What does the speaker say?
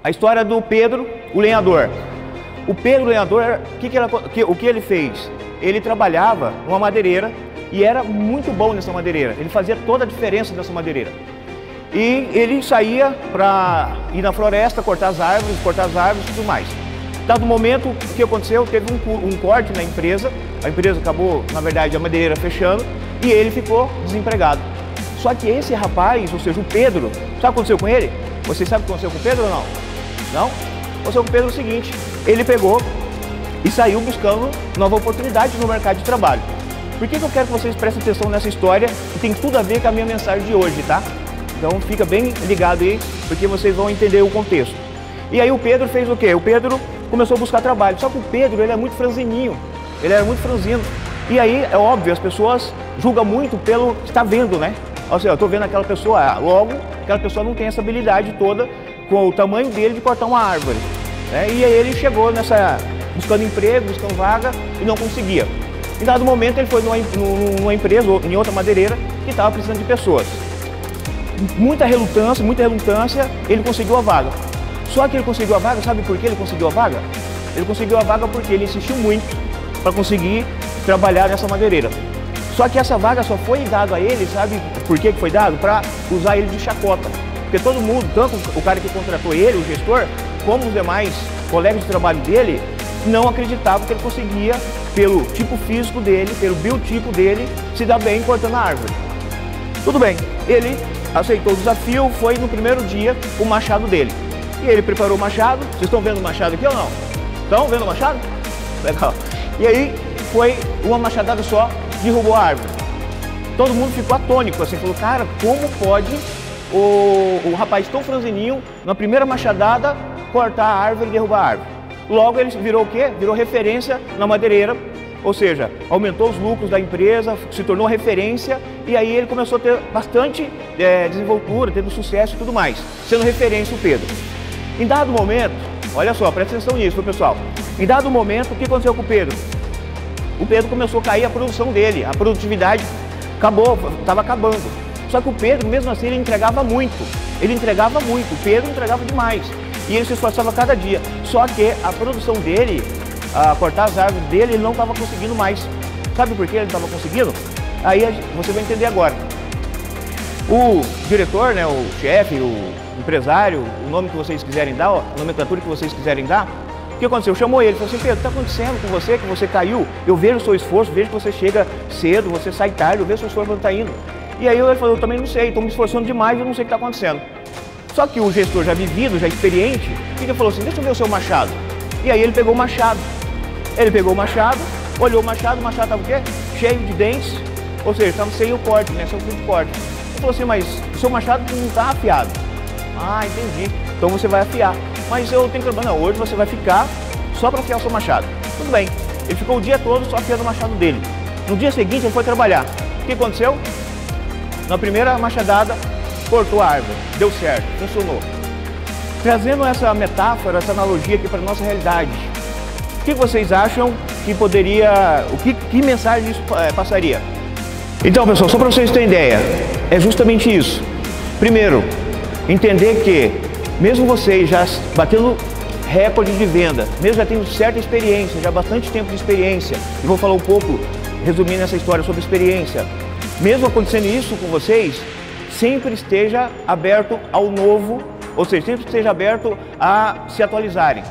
A história do Pedro, o lenhador. O Pedro, o lenhador, o que ele fez? Ele trabalhava numa madeireira e era muito bom nessa madeireira. Ele fazia toda a diferença nessa madeireira. E ele saía para ir na floresta, cortar as árvores e tudo mais. Dado momento, o que aconteceu? Teve um corte na empresa. A empresa acabou, na verdade, a madeireira fechando e ele ficou desempregado. Só que esse rapaz, ou seja, o Pedro, sabe o que aconteceu com ele? Vocês sabem o que aconteceu com o Pedro ou não? Não? Aconteceu com o Pedro o seguinte, ele pegou e saiu buscando nova oportunidade no mercado de trabalho. Por que eu quero que vocês prestem atenção nessa história que tem tudo a ver com a minha mensagem de hoje, tá? Então fica bem ligado aí, porque vocês vão entender o contexto. E aí o Pedro fez o quê? O Pedro começou a buscar trabalho, só que o Pedro, ele é muito franzininho, ele era muito franzino. E aí, é óbvio, as pessoas julgam muito pelo que está vendo, né? Ou seja, eu estou vendo aquela pessoa, logo, aquela pessoa não tem essa habilidade toda com o tamanho dele de cortar uma árvore. Né? E aí ele chegou buscando emprego, buscando vaga e não conseguia. Em dado momento ele foi numa empresa, em outra madeireira, que estava precisando de pessoas. Muita relutância, ele conseguiu a vaga. Só que ele conseguiu a vaga, sabe por que ele conseguiu a vaga? Ele conseguiu a vaga porque ele insistiu muito para conseguir trabalhar nessa madeireira. Só que essa vaga só foi dada a ele, sabe por que foi dado? Para usar ele de chacota. Porque todo mundo, tanto o cara que contratou ele, o gestor, como os demais colegas de trabalho dele, não acreditavam que ele conseguia, pelo tipo físico dele, pelo biotipo dele, se dar bem cortando a árvore. Tudo bem, ele aceitou o desafio, foi no primeiro dia o machado dele. E ele preparou o machado. Vocês estão vendo o machado aqui ou não? Estão vendo o machado? Legal. E aí foi uma machadada só, derrubou a árvore. Todo mundo ficou atônico, assim, falou, cara, como pode o rapaz tão franzininho, na primeira machadada, cortar a árvore e derrubar a árvore? Logo ele virou o quê? Virou referência na madeireira, ou seja, aumentou os lucros da empresa, se tornou referência e aí ele começou a ter bastante desenvoltura, tendo sucesso e tudo mais, sendo referência o Pedro. Em dado momento, olha só, presta atenção nisso, pessoal. Em dado momento, o que aconteceu com o Pedro? O Pedro começou a cair a produção dele, a produtividade estava acabando. Só que o Pedro, mesmo assim, ele entregava muito. O Pedro entregava demais. E ele se esforçava cada dia. Só que a produção dele, cortar as árvores dele, ele não estava conseguindo mais. Sabe por que ele não estava conseguindo? Aí você vai entender agora. O diretor, né, o chefe, o empresário, o nome que vocês quiserem dar, a nomenclatura que vocês quiserem dar, o que aconteceu? Chamou ele, falou assim, Pedro, o que está acontecendo com você, que você caiu? Eu vejo o seu esforço, vejo que você chega cedo, você sai tarde, eu vejo o seu esforço onde está indo. E aí ele falou, eu também não sei, estou me esforçando demais, eu não sei o que está acontecendo. Só que o gestor já vivido, já experiente, ele falou assim, deixa eu ver o seu machado. E aí ele pegou o machado. Ele pegou o machado, olhou o machado estava o quê? Cheio de dentes, ou seja, estava sem o corte, né? Sem o fio de corte. Ele falou assim, mas o seu machado não está afiado. Ah, entendi. Então você vai afiar. Mas eu tenho problema, não, hoje você vai ficar só para afiar o seu machado. Tudo bem. Ele ficou o dia todo só afiando o machado dele. No dia seguinte ele foi trabalhar. O que aconteceu? Na primeira machadada, cortou a árvore. Deu certo, funcionou. Trazendo essa metáfora, essa analogia aqui para a nossa realidade. O que vocês acham que poderia... Que mensagem isso passaria? Então, pessoal, só para vocês terem ideia, é justamente isso. Primeiro, entender que, mesmo vocês já batendo recorde de venda, mesmo já tendo certa experiência, já bastante tempo de experiência, e vou falar um pouco, resumindo essa história sobre experiência, mesmo acontecendo isso com vocês, sempre esteja aberto ao novo, ou seja, sempre esteja aberto a se atualizarem.